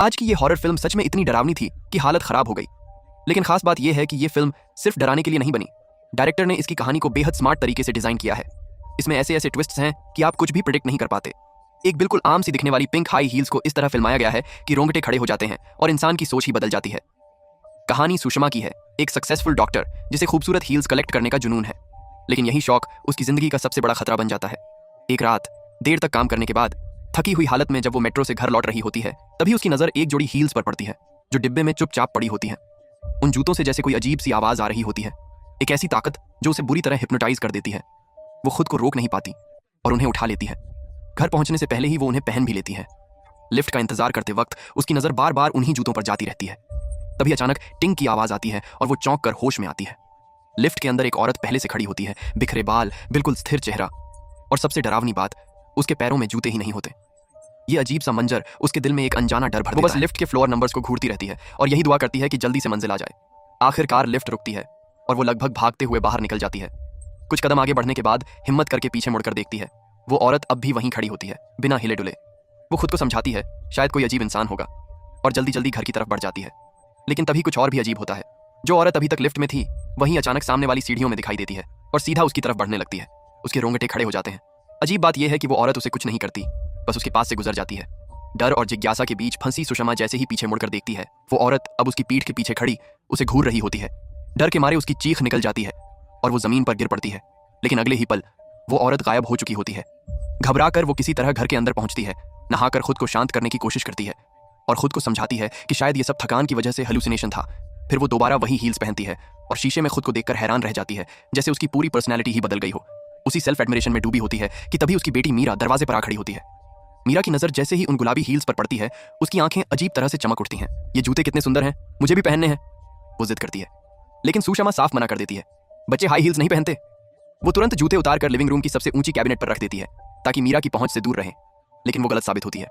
आज की ये हॉरर फिल्म सच में इतनी डरावनी थी कि हालत खराब हो गई। लेकिन खास बात यह है कि ये फिल्म सिर्फ डराने के लिए नहीं बनी। डायरेक्टर ने इसकी कहानी को बेहद स्मार्ट तरीके से डिजाइन किया है। इसमें ऐसे ऐसे ट्विस्ट्स हैं कि आप कुछ भी प्रिडिक्ट नहीं कर पाते। एक बिल्कुल आम सी दिखने वाली पिंक हाई हील्स को इस तरह फिल्माया गया है कि रोंगटे खड़े हो जाते हैं और इंसान की सोच ही बदल जाती है। कहानी सुषमा की है, एक सक्सेसफुल डॉक्टर जिसे खूबसूरत हील्स कलेक्ट करने का जुनून है। लेकिन यही शौक उसकी जिंदगी का सबसे बड़ा खतरा बन जाता है। एक रात देर तक काम करने के बाद थकी हुई हालत में जब वो मेट्रो से घर लौट रही होती है, तभी उसकी नजर एक जोड़ी हील्स पर पड़ती है जो डिब्बे में चुपचाप पड़ी होती हैं। उन जूतों से जैसे कोई अजीब सी आवाज आ रही होती है, एक ऐसी ताकत जो उसे बुरी तरह हिप्नोटाइज कर देती है। वो खुद को रोक नहीं पाती और उन्हें उठा लेती है। घर पहुंचने से पहले ही वो उन्हें पहन भी लेती है। लिफ्ट का इंतजार करते वक्त उसकी नजर बार बार उन्हीं जूतों पर जाती रहती है। तभी अचानक टिंग की आवाज आती है और वो चौंक कर होश में आती है। लिफ्ट के अंदर एक औरत पहले से खड़ी होती है, बिखरे बाल, बिल्कुल स्थिर चेहरा, और सबसे डरावनी बात, उसके पैरों में जूते ही नहीं होते। ये अजीब सा मंजर उसके दिल में एक अनजाना डर भर देता है। वो बस लिफ्ट के फ्लोर नंबर्स को घूरती रहती है और यही दुआ करती है कि जल्दी से मंजिल आ जाए। आखिरकार लिफ्ट रुकती है और वो लगभग भागते हुए बाहर निकल जाती है। कुछ कदम आगे बढ़ने के बाद हिम्मत करके पीछे मुड़कर देखती है। वो औरत अब भी वहीं खड़ी होती है, बिना हिले डुले। वो खुद को समझाती है शायद कोई अजीब इंसान होगा और जल्दी जल्दी घर की तरफ बढ़ जाती है। लेकिन तभी कुछ और भी अजीब होता है। जो औरत अभी तक लिफ्ट में थी वहीं अचानक सामने वाली सीढ़ियों में दिखाई देती है और सीधा उसकी तरफ बढ़ने लगती है। उसके रोंगटे खड़े हो जाते हैं। अजीब बात यह है कि वो औरत उसे कुछ नहीं करती, बस उसके पास से गुजर जाती है। डर और जिज्ञासा के बीच फंसी सुषमा जैसे ही पीछे मुड़कर देखती है, वो औरत अब उसकी पीठ के पीछे खड़ी उसे घूर रही होती है। डर के मारे उसकी चीख निकल जाती है और वो जमीन पर गिर पड़ती है। लेकिन अगले ही पल वो औरत गायब हो चुकी होती है। घबराकर वो किसी तरह घर के अंदर पहुंचती है, नहाकर खुद को शांत करने की कोशिश करती है और खुद को समझाती है कि शायद ये सब थकान की वजह से हेलुसिनेशन था। फिर वो दोबारा वही हील्स पहनती है और शीशे में खुद को देखकर हैरान रह जाती है, जैसे उसकी पूरी पर्सनैलिटी ही बदल गई हो। उसी सेल्फ एडमिरेशन में डूबी होती है कि तभी उसकी बेटी मीरा दरवाजे पर आ खड़ी होती है। मीरा की नजर जैसे ही उन गुलाबी हील्स पर पड़ती है, उसकी आंखें अजीब तरह से चमक उठती हैं। ये जूते कितने सुंदर हैं, मुझे भी पहनने हैं, वो जिद करती है। लेकिन सुषमा साफ मना कर देती है। बच्चे हाई हील्स नहीं पहनते। वो तुरंत जूते उतार कर लिविंग रूम की सबसे ऊंची कैबिनेट पर रख देती है ताकि मीरा की पहुंच से दूर रहे। लेकिन वो गलत साबित होती है।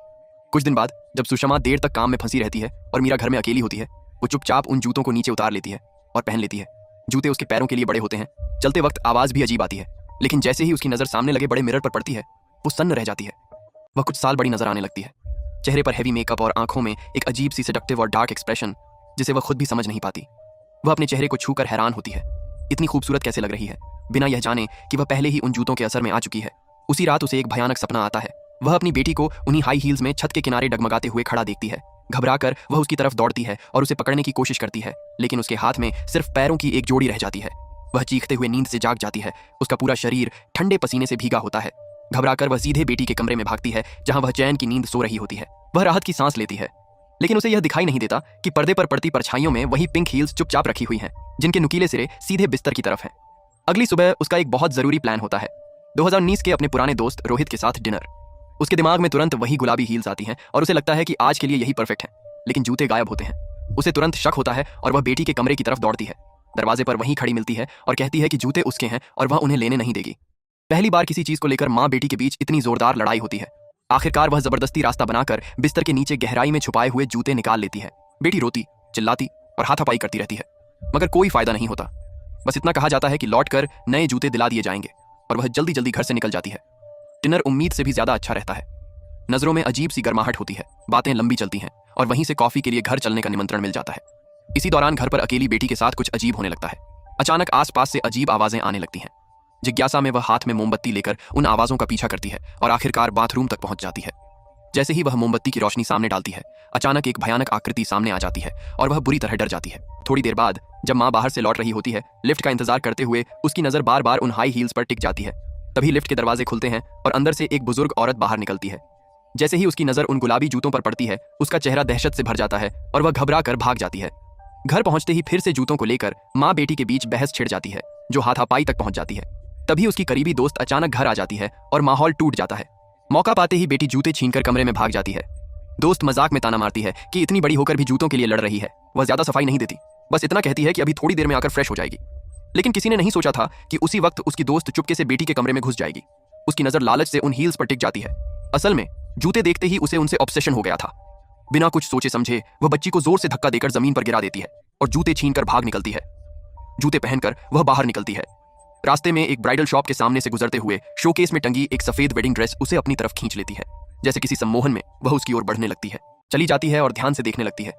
कुछ दिन बाद जब सुषमा देर तक काम में फंसी रहती है और मीरा घर में अकेली होती है, वो चुपचाप उन जूतों को नीचे उतार लेती है और पहन लेती है। जूते उसके पैरों के लिए बड़े होते हैं। चलते वक्त आवाज भी अजीब आती है। लेकिन जैसे ही उसकी नजर सामने लगे बड़े मिरर पर पड़ती है, वो सन्न रह जाती है। वह कुछ साल बड़ी नजर आने लगती है। चेहरे पर हैवी मेकअप और आंखों में एक अजीब सी सेडक्टिव और डार्क एक्सप्रेशन जिसे वह खुद भी समझ नहीं पाती। वह अपने चेहरे को छूकर हैरान होती है। इतनी खूबसूरत कैसे लग रही है, बिना यह जाने कि वह पहले ही उन जूतों के असर में आ चुकी है। उसी रात उसे एक भयानक सपना आता है। वह अपनी बेटी को उन्हीं हाई हील्स में छत के किनारे डगमगाते हुए खड़ा देखती है। घबराकर वह उसकी तरफ दौड़ती है और उसे पकड़ने की कोशिश करती है, लेकिन उसके हाथ में सिर्फ पैरों की एक जोड़ी रह जाती है। वह चीखते हुए नींद से जाग जाती है। उसका पूरा शरीर ठंडे पसीने से भीगा होता है। घबराकर वह सीधे बेटी के कमरे में भागती है जहां वह चैन की नींद सो रही होती है। वह राहत की सांस लेती है, लेकिन उसे यह दिखाई नहीं देता कि पर्दे पर पड़ती परछाइयों में वही पिंक हील्स चुपचाप रखी हुई हैं, जिनके नुकीले सिरे सीधे बिस्तर की तरफ हैं। अगली सुबह उसका एक बहुत जरूरी प्लान होता है। 2019 के अपने पुराने दोस्त रोहित के साथ डिनर। उसके दिमाग में तुरंत वही गुलाबी हील्स आती हैं और उसे लगता है कि आज के लिए यही परफेक्ट है। लेकिन जूते गायब होते हैं। उसे तुरंत शक होता है और वह बेटी के कमरे की तरफ दौड़ती है। दरवाजे पर वहीं खड़ी मिलती है और कहती है कि जूते उसके हैं और वह उन्हें लेने नहीं देगी। पहली बार किसी चीज को लेकर माँ बेटी के बीच इतनी जोरदार लड़ाई होती है। आखिरकार वह जबरदस्ती रास्ता बनाकर बिस्तर के नीचे गहराई में छुपाए हुए जूते निकाल लेती है। बेटी रोती, चिल्लाती और हाथापाई करती रहती है, मगर कोई फायदा नहीं होता। बस इतना कहा जाता है कि लौटकर नए जूते दिला दिए जाएंगे और वह जल्दी जल्दी घर से निकल जाती है। डिनर उम्मीद से भी ज्यादा अच्छा रहता है। नजरों में अजीब सी गर्माहट होती है, बातें लंबी चलती हैं और वहीं से कॉफी के लिए घर चलने का निमंत्रण मिल जाता है। इसी दौरान घर पर अकेली बेटी के साथ कुछ अजीब होने लगता है। अचानक आसपास से अजीब आवाजें आने लगती हैं। जिज्ञासा में वह हाथ में मोमबत्ती लेकर उन आवाजों का पीछा करती है और आखिरकार बाथरूम तक पहुंच जाती है। जैसे ही वह मोमबत्ती की रोशनी सामने डालती है, अचानक एक भयानक आकृति सामने आ जाती है और वह बुरी तरह डर जाती है। थोड़ी देर बाद जब माँ बाहर से लौट रही होती है, लिफ्ट का इंतजार करते हुए उसकी नजर बार बार उन हाई हील्स पर टिक जाती है। तभी लिफ्ट के दरवाजे खुलते हैं और अंदर से एक बुजुर्ग औरत बाहर निकलती है। जैसे ही उसकी नजर उन गुलाबी जूतों पर पड़ती है, उसका चेहरा दहशत से भर जाता है और वह घबरा कर भाग जाती है। घर पहुंचते ही फिर से जूतों को लेकर माँ बेटी के बीच बहस छिड़ जाती है, जो हाथापाई तक पहुंच जाती है। तभी उसकी करीबी दोस्त अचानक घर आ जाती है और माहौल टूट जाता है। मौका पाते ही बेटी जूते छीनकर कमरे में भाग जाती है। दोस्त मजाक में ताना मारती है कि इतनी बड़ी होकर भी जूतों के लिए लड़ रही है। वह ज्यादा सफाई नहीं देती, बस इतना कहती है कि अभी थोड़ी देर में आकर फ्रेश हो जाएगी। लेकिन किसी ने नहीं सोचा था कि उसी वक्त उसकी दोस्त चुपके से बेटी के कमरे में घुस जाएगी। उसकी नजर लालच से उन हील्स पर टिक जाती है। असल में जूते देखते ही उसे उनसे ऑब्सेशन हो गया था। बिना कुछ सोचे समझे वह बच्ची को जोर से धक्का देकर जमीन पर गिरा देती है और जूते छीनकर भाग निकलती है। जूते पहनकर वह बाहर निकलती है। रास्ते में एक ब्राइडल शॉप के सामने से गुजरते हुए शोकेस में टंगी एक सफेद वेडिंग ड्रेस उसे अपनी तरफ खींच लेती है। जैसे किसी सम्मोहन में वह उसकी ओर बढ़ने लगती है। चली जाती है और ध्यान से देखने लगती है।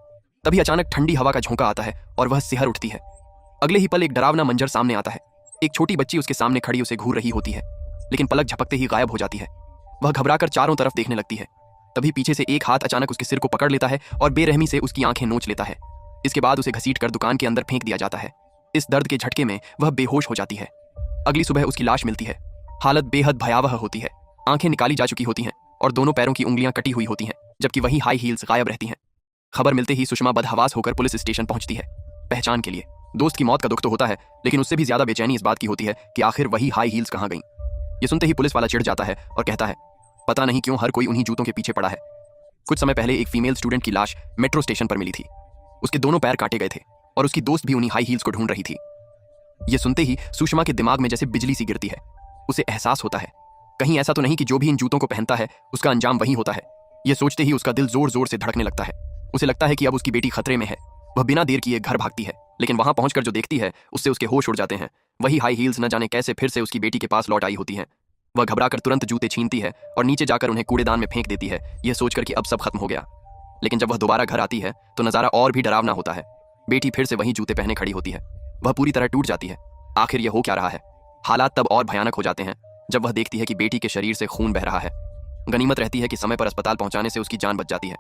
तभी अचानक ठंडी हवा का झोंका आता है और वह सिहर उठती है। अगले ही पल एक डरावना मंजर सामने आता है। एक छोटी बच्ची उसके सामने खड़ी उसे घूर रही होती है, लेकिन पलक झपकते ही गायब हो जाती है। वह घबराकर चारों तरफ देखने लगती है। तभी पीछे से एक हाथ अचानक उसके सिर को पकड़ लेता है और बेरहमी से उसकी आंखें नोच लेता है। इसके बाद उसे घसीटकर दुकान के अंदर फेंक दिया जाता है। इस दर्द के झटके में वह बेहोश हो जाती है। अगली सुबह उसकी लाश मिलती है। हालत बेहद भयावह होती है। आंखें निकाली जा चुकी होती हैं और दोनों पैरों की उंगलियां कटी हुई होती हैं, जबकि वही हाई हील्स गायब रहती हैं। खबर मिलते ही सुषमा बदहवास होकर पुलिस स्टेशन पहुंचती है पहचान के लिए। दोस्त की मौत का दुख तो होता है, लेकिन उससे भी ज्यादा बेचैनी इस बात की होती है कि आखिर वही हाई हील्स कहां गईं। ये सुनते ही पुलिस वाला चिढ़ जाता है और कहता है, पता नहीं क्यों हर कोई उन्हीं जूतों के पीछे पड़ा है। कुछ समय पहले एक फीमेल स्टूडेंट की लाश मेट्रो स्टेशन पर मिली थी। उसके दोनों पैर काटे गए थे और उसकी दोस्त भी उन्हीं हाई हील्स को ढूंढ रही थी। यह सुनते ही सुषमा के दिमाग में जैसे बिजली सी गिरती है। उसे एहसास होता है, कहीं ऐसा तो नहीं कि जो भी इन जूतों को पहनता है उसका अंजाम वही होता है। यह सोचते ही उसका दिल जोर जोर से धड़कने लगता है। उसे लगता है कि अब उसकी बेटी खतरे में है। वह बिना देर किए घर भागती है, लेकिन वहां पहुंचकर जो देखती है उससे उसके होश उड़ जाते हैं। वही हाई हील्स न जाने कैसे फिर से उसकी बेटी के पास लौट आई होती हैं। वह घबराकर तुरंत जूते छीनती है और नीचे जाकर उन्हें कूड़ेदान में फेंक देती है, यह सोचकर कि अब सब खत्म हो गया। लेकिन जब वह दोबारा घर आती है तो नजारा और भी डरावना होता है। बेटी फिर से वही जूते पहने खड़ी होती है। वह पूरी तरह टूट जाती है। आखिर यह हो क्या रहा है? हालात तब और भयानक हो जाते हैं जब वह देखती है कि बेटी के शरीर से खून बह रहा है। गनीमत रहती है कि समय पर अस्पताल पहुंचाने से उसकी जान बच जाती है।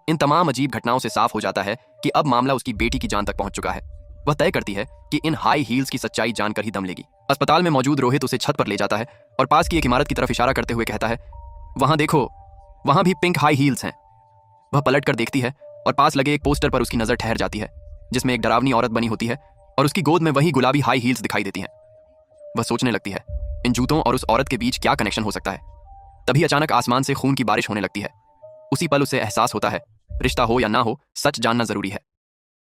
इन तमाम अजीब घटनाओं से साफ हो जाता है कि अब मामला उसकी बेटी की जान तक पहुंच चुका है। वह तय करती है कि इन हाई हील्स की सच्चाई जानकर ही दम लेगी। अस्पताल में मौजूद रोहित उसे छत पर ले जाता है और पास की एक इमारत की तरफ इशारा करते हुए कहता है, वहां देखो, वहां भी पिंक हाई हील्स हैं। वह पलट कर देखती है और पास लगे एक पोस्टर पर उसकी नजर ठहर जाती है, जिसमें एक डरावनी औरत बनी होती है और उसकी गोद में वही गुलाबी हाई हील्स दिखाई देती हैं। वह सोचने लगती है, इन जूतों और उस औरत के बीच क्या कनेक्शन हो सकता है। तभी अचानक आसमान से खून की बारिश होने लगती है। उसी पल उसे एहसास होता है, रिश्ता हो या ना हो, सच जानना जरूरी है।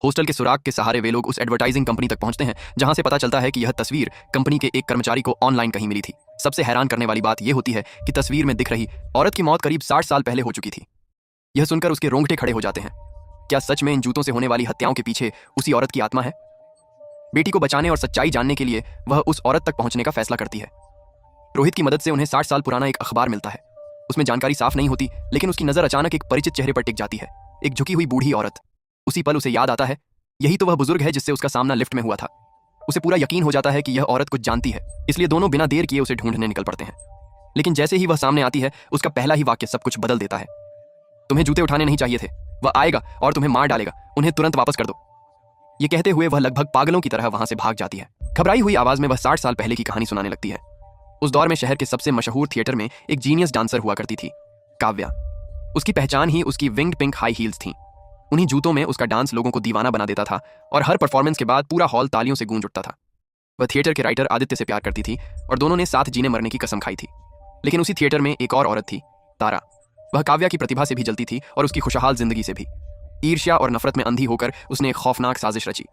हॉस्टल के सुराग के सहारे वे लोग उस एडवर्टाइजिंग कंपनी तक पहुंचते हैं, जहां से पता चलता है कि यह तस्वीर कंपनी के एक कर्मचारी को ऑनलाइन कहीं मिली थी। सबसे हैरान करने वाली बात यह होती है कि तस्वीर में दिख रही औरत की मौत करीब 60 साल पहले हो चुकी थी। यह सुनकर उसके रोंगटे खड़े हो जाते हैं। क्या सच में इन जूतों से होने वाली हत्याओं के पीछे उसी औरत की आत्मा है? बेटी को बचाने और सच्चाई जानने के लिए वह उस औरत तक पहुंचने का फैसला करती है। रोहित की मदद से उन्हें 60 साल पुराना एक अखबार मिलता है। उसमें जानकारी साफ नहीं होती, लेकिन उसकी नजर अचानक एक परिचित चेहरे पर टिक जाती है, एक झुकी हुई बूढ़ी औरत। उसी पल उसे याद आता है, यही तो वह बुजुर्ग है जिससे उसका सामना लिफ्ट में हुआ था। उसे पूरा यकीन हो जाता है कि यह औरत कुछ जानती है, इसलिए दोनों बिना देर किए उसे ढूंढने निकल पड़ते हैं। लेकिन जैसे ही वह सामने आती है, उसका पहला ही वाक्य सब कुछ बदल देता है। तुम्हें जूते उठाने नहीं चाहिए थे, वह आएगा और तुम्हें मार डालेगा, उन्हें तुरंत वापस कर दो। ये कहते हुए वह लगभग पागलों की तरह वहां से भाग जाती है। घबराई हुई आवाज में वह 60 साल पहले की कहानी सुनाने लगती है। उस दौर में शहर के सबसे मशहूर थिएटर में एक जीनियस डांसर हुआ करती थी, काव्या। उसकी पहचान ही उसकी विंग्ड पिंक हाई हील्स थी। उन्हीं जूतों में उसका डांस लोगों को दीवाना बना देता था और हर परफॉर्मेंस के बाद पूरा हॉल तालियों से गूंज उठता था। वह थिएटर के राइटर आदित्य से प्यार करती थी और दोनों ने साथ जीने मरने की कसम खाई थी। लेकिन उसी थिएटर में एक और औरत थी, तारा। वह काव्या की प्रतिभा से भी जलती थी और उसकी खुशहाल जिंदगी से भी। ईर्ष्या और नफरत में अंधी होकर उसने एक खौफनाक साजिश रची।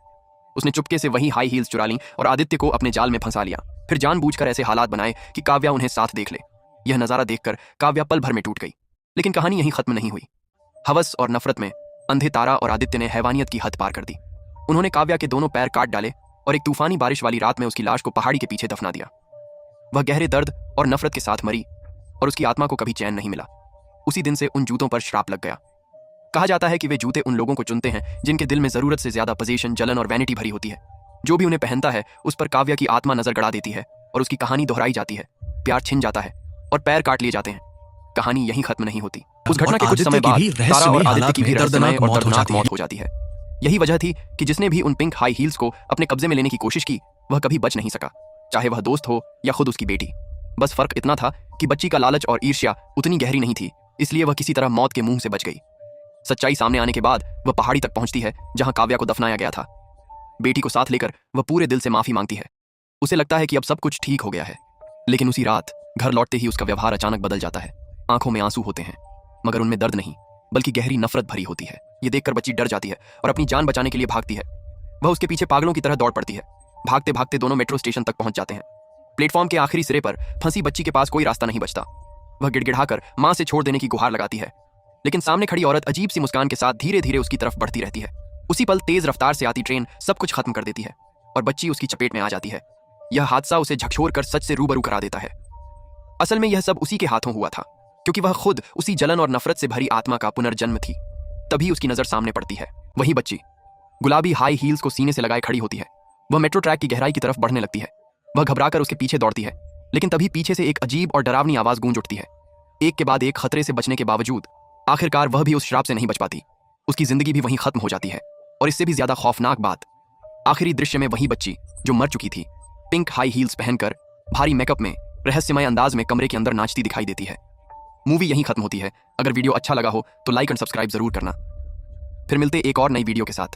उसने चुपके से वही हाई हील्स चुरा लीं और आदित्य को अपने जाल में फंसा लिया। फिर जानबूझकर ऐसे हालात बनाए कि काव्या उन्हें साथ देख ले। यह नजारा देखकर काव्या पल भर में टूट गई। लेकिन कहानी यहीं खत्म नहीं हुई। हवस और नफरत में अंधे तारा और आदित्य ने हैवानियत की हद पार कर दी। उन्होंने काव्या के दोनों पैर काट डाले और एक तूफानी बारिश वाली रात में उसकी लाश को पहाड़ी के पीछे दफना दिया। वह गहरे दर्द और नफरत के साथ मरी और उसकी आत्मा को कभी चैन नहीं मिला। उसी दिन से उन जूतों पर श्राप लग गया। कहा जाता है कि वे जूते उन लोगों को चुनते हैं जिनके दिल में जरूरत से ज्यादा पोजीशन, जलन और वैनिटी भरी होती है। जो भी उन्हें पहनता है उस पर काव्या की आत्मा नजर गड़ा देती है और उसकी कहानी दोहराई जाती है। प्यार छिन जाता है और पैर काट लिए जाते हैं। कहानी यहीं खत्म नहीं होती। उस घटना के कुछ समय बाद तारा और आदित्य की भी दर्दनाक मौत हो जाती है। यही वजह थी कि जिसने भी उन पिंक हाई हील्स को अपने कब्जे में लेने की कोशिश की, वह कभी बच नहीं सका, चाहे वह दोस्त हो या खुद उसकी बेटी। बस फर्क इतना था कि बच्ची का लालच और ईर्ष्या उतनी गहरी नहीं थी, इसलिए वह किसी तरह मौत के मुंह से बच गई। सच्चाई सामने आने के बाद वह पहाड़ी तक पहुंचती है जहां काव्या को दफनाया गया था। बेटी को साथ लेकर वह पूरे दिल से माफी मांगती है। उसे लगता है कि अब सब कुछ ठीक हो गया है। लेकिन उसी रात घर लौटते ही उसका व्यवहार अचानक बदल जाता है। आंखों में आंसू होते हैं, मगर उनमें दर्द नहीं, बल्कि गहरी नफरत भरी होती है। ये देखकर बच्ची डर जाती है और अपनी जान बचाने के लिए भागती है। वह उसके पीछे पागलों की तरह दौड़ पड़ती है। भागते भागते दोनों मेट्रो स्टेशन तक पहुंच जाते हैं। प्लेटफॉर्म के आखिरी सिरे पर फंसी बच्ची के पास कोई रास्ता नहीं बचता। वह गिड़गिड़ाकर मां से छोड़ देने की गुहार लगाती है, लेकिन सामने खड़ी औरत अजीब सी मुस्कान के साथ धीरे धीरे उसकी तरफ बढ़ती रहती है। उसी पल तेज रफ्तार से आती ट्रेन सब कुछ खत्म कर देती है और बच्ची उसकी चपेट में आ जाती है। यह हादसा उसे झकझोर कर सच से रूबरू करा देता है। असल में यह सब उसी के हाथों हुआ था, क्योंकि वह खुद उसी जलन और नफरत से भरी आत्मा का पुनर्जन्म थी। तभी उसकी नजर सामने पड़ती है। वही बच्ची गुलाबी हाई हील्स को सीने से लगाए खड़ी होती है। वह मेट्रो ट्रैक की गहराई की तरफ बढ़ने लगती है। वह घबराकर उसके पीछे दौड़ती है, लेकिन तभी पीछे से एक अजीब और डरावनी आवाज गूंज उठती है। एक के बाद एक खतरे से बचने के बावजूद आखिरकार वह भी उस श्राप से नहीं बच पाती। उसकी जिंदगी भी वहीं खत्म हो जाती है। और इससे भी ज्यादा खौफनाक बात, आखिरी दृश्य में वही बच्ची जो मर चुकी थी, पिंक हाई हील्स पहनकर भारी मेकअप में रहस्यमय अंदाज में कमरे के अंदर नाचती दिखाई देती है। मूवी यहीं खत्म होती है। अगर वीडियो अच्छा लगा हो तो लाइक एंड सब्सक्राइब जरूर करना। फिर मिलते एक और नई वीडियो के साथ।